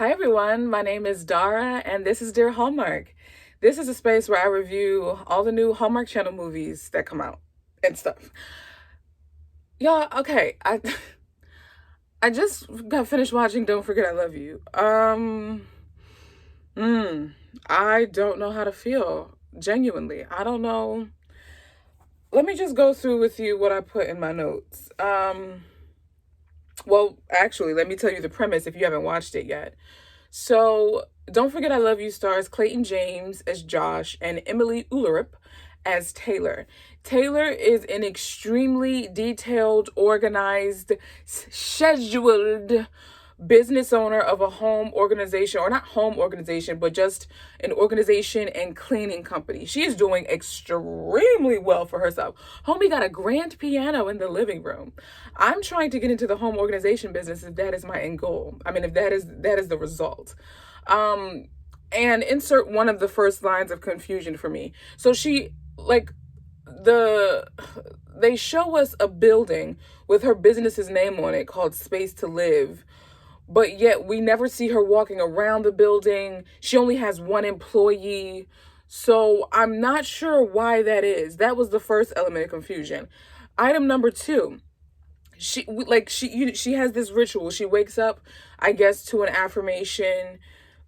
Hi everyone, my name is Dara and this is Dear Hallmark. This is a space where I review all the new Hallmark Channel movies that come out and stuff. Y'all, okay, I just got finished watching Don't Forget I Love You. Mm, I don't know how to feel. Genuinely. I don't know. Let me just go through with you what I put in my notes. Well, actually, let me tell you the premise if you haven't watched it yet. So, Don't Forget I Love You stars Clayton James as Josh and Emilie Ulluerup as Taylor. Taylor is an extremely detailed, organized, scheduled business owner of a home organization, or not home organization, but just an organization and cleaning company. She is doing extremely well for herself. Homie got a grand piano in the living room. I'm trying to get into the home organization business if that is my end goal. I mean, if that is the result. And insert one of the first lines of confusion for me. So she like the they show us a building with her business's name on it called Space to Live, but yet we never see her walking around the building. She only has one employee. So I'm not sure why that is. That was the first element of confusion. Item number two, she has this ritual. She wakes up, I guess, to an affirmation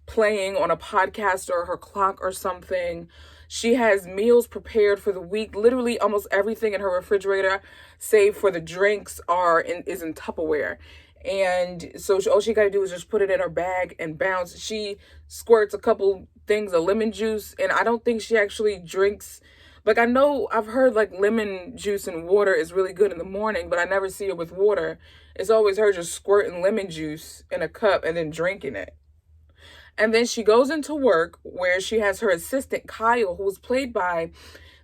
playing on a podcast or her clock or something. She has meals prepared for the week. Literally almost everything in her refrigerator, save for the drinks, is in Tupperware. And so all she got to do is just put it in her bag and bounce. She squirts a couple things of lemon juice, and I don't think she actually drinks. Like, I know I've heard like lemon juice and water is really good in the morning, but I never see her with water. It's always her just squirting lemon juice in a cup and then drinking it. And then she goes into work where she has her assistant, Kyle, who's played by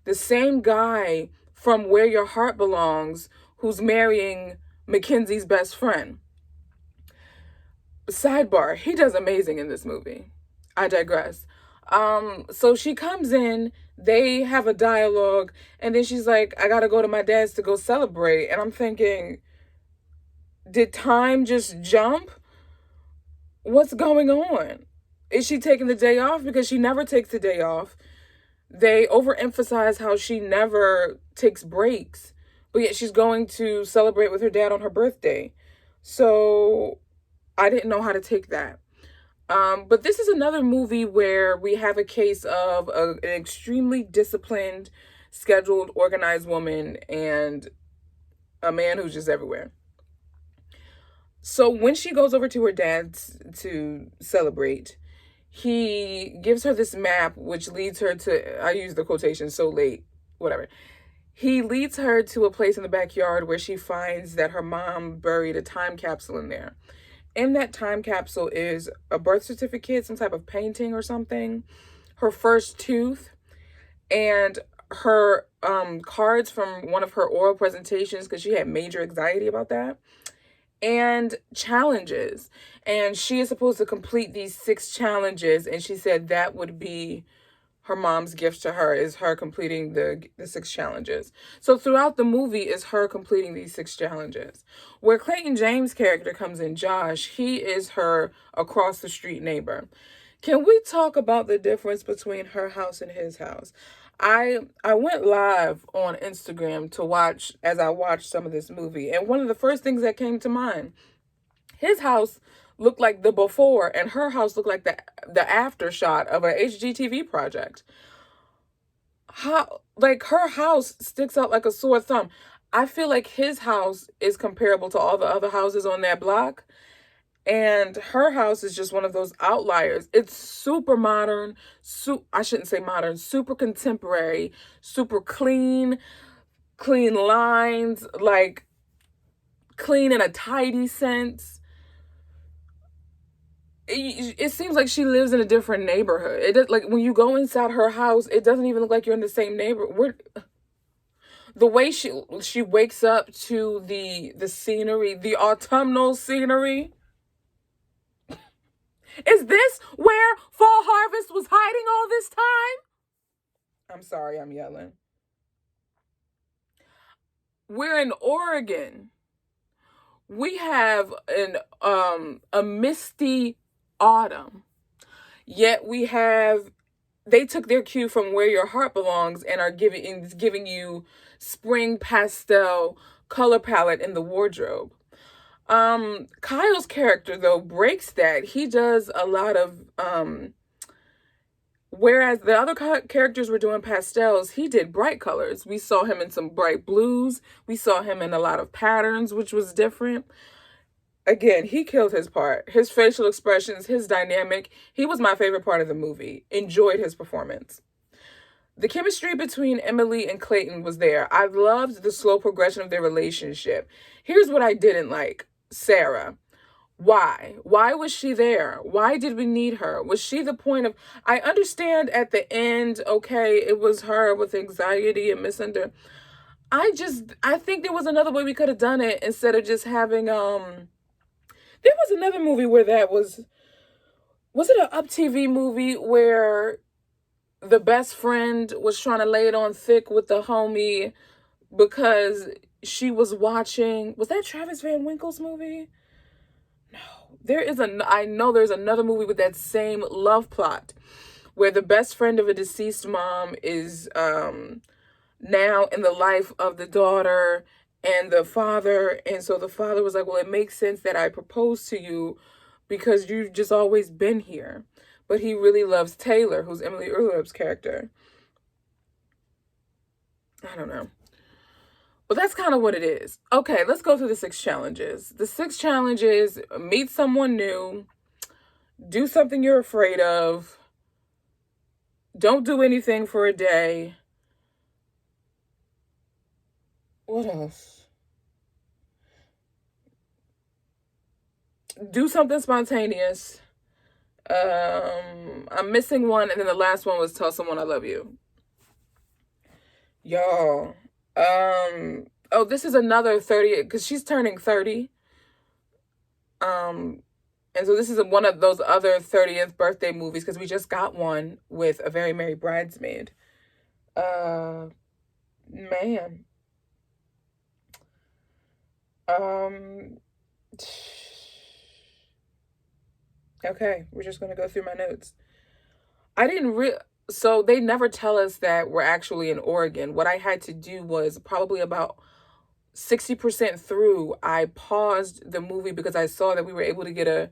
the same guy from Where Your Heart Belongs, who's marrying Mackenzie's best friend. Sidebar, he does amazing in this movie. I digress. So she comes in, they have a dialogue, and then she's like, I gotta go to my dad's to go celebrate. And I'm thinking, did time just jump? What's going on? Is she taking the day off? Because she never takes the day off. They overemphasize how she never takes breaks, but yet she's going to celebrate with her dad on her birthday. So I didn't know how to take that. But this is another movie where we have a case of an extremely disciplined, scheduled, organized woman and a man who's just everywhere. So when she goes over to her dad's to celebrate, he gives her this map, which leads her to, I use the quotation so late, whatever. He leads her to a place in the backyard where she finds that her mom buried a time capsule in there. In that time capsule is a birth certificate, some type of painting or something, her first tooth, and her cards from one of her oral presentations because she had major anxiety about that, and challenges. And she is supposed to complete these 6 challenges, and she said that would be her mom's gift to her, is her completing the 6 challenges. So throughout the movie is her completing these 6 challenges. Where Clayton James' character comes in, Josh, he is her across the street neighbor. Can we talk about the difference between her house and his house? I went live on Instagram to watch as I watched some of this movie, and one of the first things that came to mind, his house looked like the before and her house looked like the after shot of an HGTV project. How, like, her house sticks out like a sore thumb. I feel like his house is comparable to all the other houses on that block, and her house is just one of those outliers. It's super modern, I shouldn't say modern, super contemporary, super clean lines, like clean in a tidy sense. It seems like she lives in a different neighborhood. It does, like, when you go inside her house, it doesn't even look like you're in the same neighborhood. The way she wakes up to the scenery, the autumnal scenery. Is this where fall harvest was hiding all this time? I'm sorry, I'm yelling. We're in Oregon. We have a misty autumn. Yet they took their cue from Where Your Heart Belongs and are giving you spring pastel color palette in the wardrobe. Kyle's character though breaks that. He does a lot of whereas the other characters were doing pastels, he did bright colors. We saw him in some bright blues. We saw him in a lot of patterns, which was different. Again, he killed his part. His facial expressions, his dynamic. He was my favorite part of the movie. Enjoyed his performance. The chemistry between Emilie and Clayton was there. I loved the slow progression of their relationship. Here's what I didn't like. Sarah. Why? Why was she there? Why did we need her? Was she the point of... I understand at the end, okay, it was her with anxiety and misunderstanding. I think there was another way we could have done it instead of just having, there was another movie where was it an Up TV movie where the best friend was trying to lay it on thick with the homie because she was watching, was that Travis Van Winkle's movie? No, I know there's another movie with that same love plot where the best friend of a deceased mom is now in the life of the daughter and the father. And so the father was like, well, it makes sense that I proposed to you because you've just always been here. But he really loves Taylor, who's Emilie Ullerup's character. I don't know. But that's kind of what it is. Okay, let's go through the 6 challenges. The 6 challenges: meet someone new, do something you're afraid of, don't do anything for a day. What else? Do something spontaneous. I'm missing one, and then the last one was tell someone I love you. Y'all. Oh, this is another 30, because she's turning 30. And so this is one of those other 30th birthday movies, because we just got one with A Very Merry Bridesmaid. Man. Okay, we're just going to go through my notes. So they never tell us that we're actually in Oregon. What I had to do was probably about 60% through, I paused the movie because I saw that we were able to get a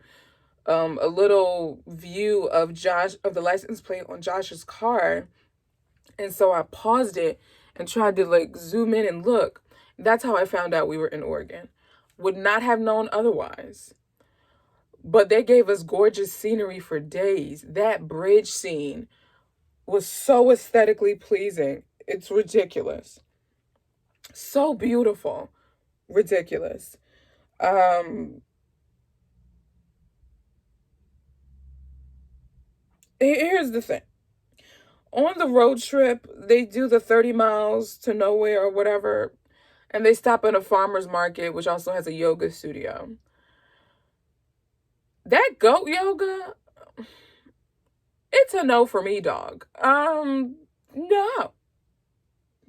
little view of the license plate on Josh's car. And so I paused it and tried to like zoom in and look. That's how I found out we were in Oregon. Would not have known otherwise. But they gave us gorgeous scenery for days. That bridge scene was so aesthetically pleasing. It's ridiculous. So beautiful. Ridiculous. Here's the thing. On the road trip, they do the 30 miles to nowhere or whatever, and they stop at a farmer's market, which also has a yoga studio. That goat yoga, it's a no for me, dog. No.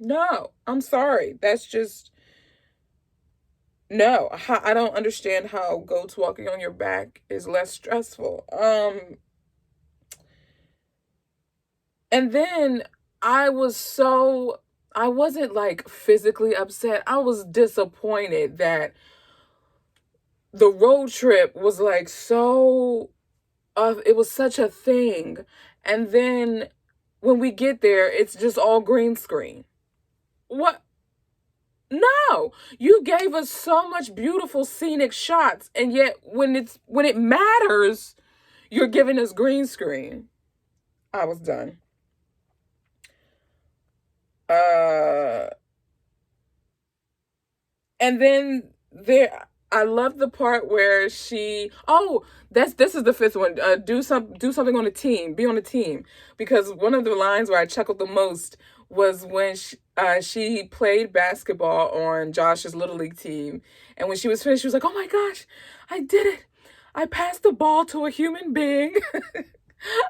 No, I'm sorry. That's just, no. I don't understand how goats walking on your back is less stressful. And then I wasn't like physically upset. I was disappointed that the road trip was like it was such a thing. And then when we get there, it's just all green screen. What? No, you gave us so much beautiful scenic shots, and yet when it matters, you're giving us green screen. I was done. And then I love the part where this is the 5th one. Do something on a team. Be on a team, because one of the lines where I chuckled the most was when she played basketball on Josh's Little League team, and when she was finished, she was like, "Oh my gosh, I did it! I passed the ball to a human being."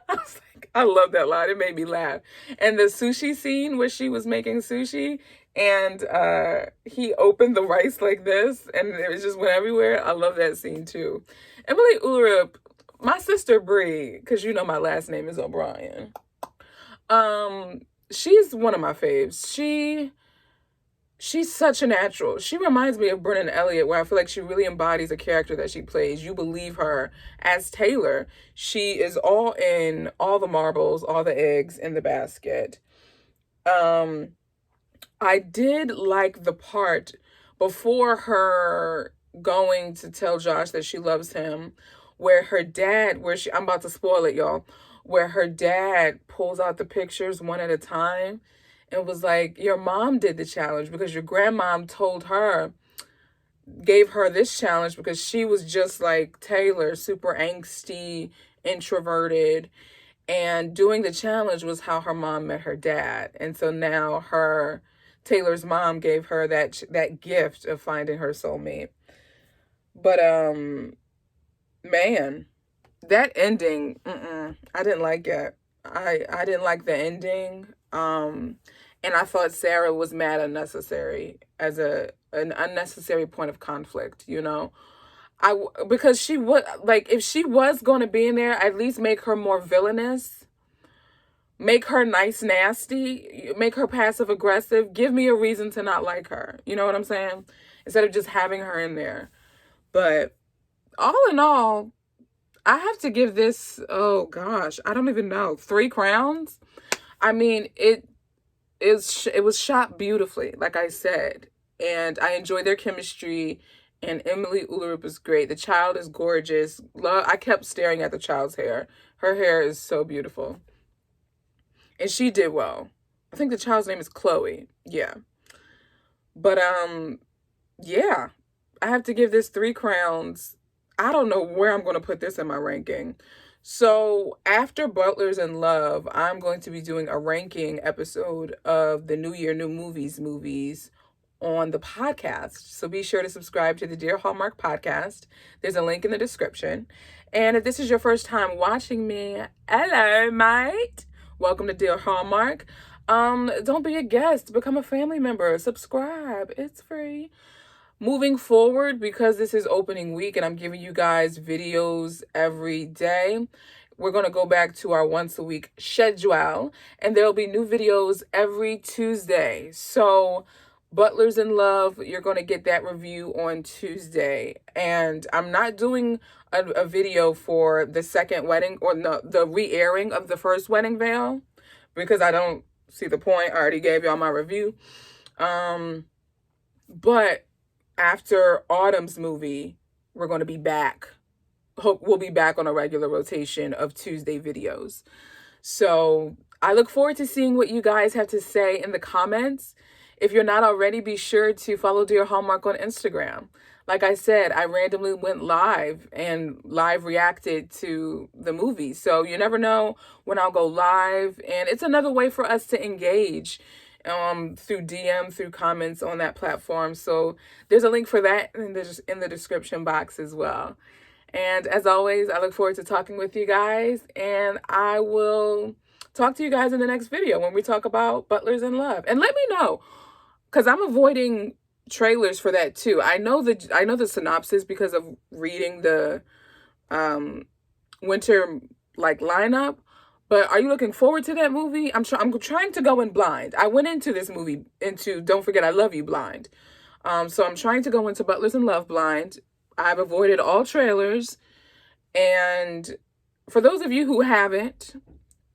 I was like, I love that line. It made me laugh. And the sushi scene where she was making sushi and he opened the rice like this and it just went everywhere. I love that scene too. Emilie Ulluerup, my sister Bree, because you know my last name is O'Brien. She's one of my faves. She's such a natural. She reminds me of Brennan Elliott, where I feel like she really embodies a character that she plays. You believe her as Taylor. She is all in, all the marbles, all the eggs in the basket. Um, I did like the part before her going to tell Josh that she loves him, where her dad, I'm about to spoil it, y'all, where her dad pulls out the pictures one at a time and was like, your mom did the challenge because your grandmom gave her this challenge because she was just like Taylor, super angsty, introverted. And doing the challenge was how her mom met her dad. And so now Taylor's mom gave her that gift of finding her soulmate. But man, that ending, I didn't like it. I didn't like the ending. And I thought Sarah was mad unnecessary as an unnecessary point of conflict, you know? Because she would, like, if she was going to be in there, at least make her more villainous, make her nice nasty, make her passive aggressive, give me a reason to not like her. You know what I'm saying? Instead of just having her in there. But all in all, I have to give this, oh gosh, I don't even know, 3 crowns. I mean, it was shot beautifully, like I said, and I enjoy their chemistry. And Emilie Ulluerup is great. The child is gorgeous. I kept staring at the child's hair. Her hair is so beautiful, and she did well. I think the child's name is Chloe. Yeah, but yeah, I have to give this 3 crowns. I don't know where I'm going to put this in my ranking. So after Butlers in Love, I'm going to be doing a ranking episode of the New Year, New movies on the podcast. So be sure to subscribe to the Dear Hallmark podcast. There's a link in the description. And if this is your first time watching me, hello, mate. Welcome to Dear Hallmark. Don't be a guest, become a family member, subscribe. It's free. Moving forward, because this is opening week and I'm giving you guys videos every day, we're going to go back to our once a week schedule, and there'll be new videos every Tuesday. So Butlers in Love, you're going to get that review on Tuesday. And I'm not doing a video for the second wedding, or no, the re-airing of the first wedding veil, because I don't see the point. I already gave y'all my review. But after Autumn's movie, we're going to be back. We'll be back on a regular rotation of Tuesday videos. So I look forward to seeing what you guys have to say in the comments. If you're not already, be sure to follow Dear Hallmark on Instagram. Like I said, I randomly went live and live reacted to the movie. So you never know when I'll go live. And it's another way for us to engage through DM, through comments on that platform. So there's a link for that in the description box as well. And as always, I look forward to talking with you guys, and I will talk to you guys in the next video when we talk about Butlers in Love. And let me know, because I'm avoiding trailers for that too. I know the synopsis because of reading the winter lineup. But are you looking forward to that movie? I'm trying to go in blind. I went into this movie Don't Forget I Love You blind. So I'm trying to go into Butlers in Love blind. I've avoided all trailers. And for those of you who haven't,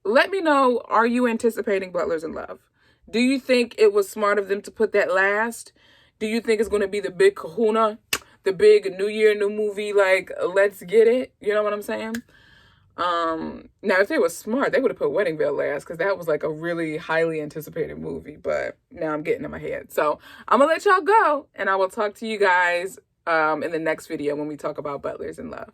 let me know, are you anticipating Butlers in Love? Do you think it was smart of them to put that last? Do you think it's going to be the big kahuna? The big New Year, New movie, let's get it? You know what I'm saying? Now if they were smart, they would have put Wedding Veil last, because that was a really highly anticipated movie, but now I'm getting in my head. So I'm gonna let y'all go, and I will talk to you guys in the next video when we talk about Butlers in Love.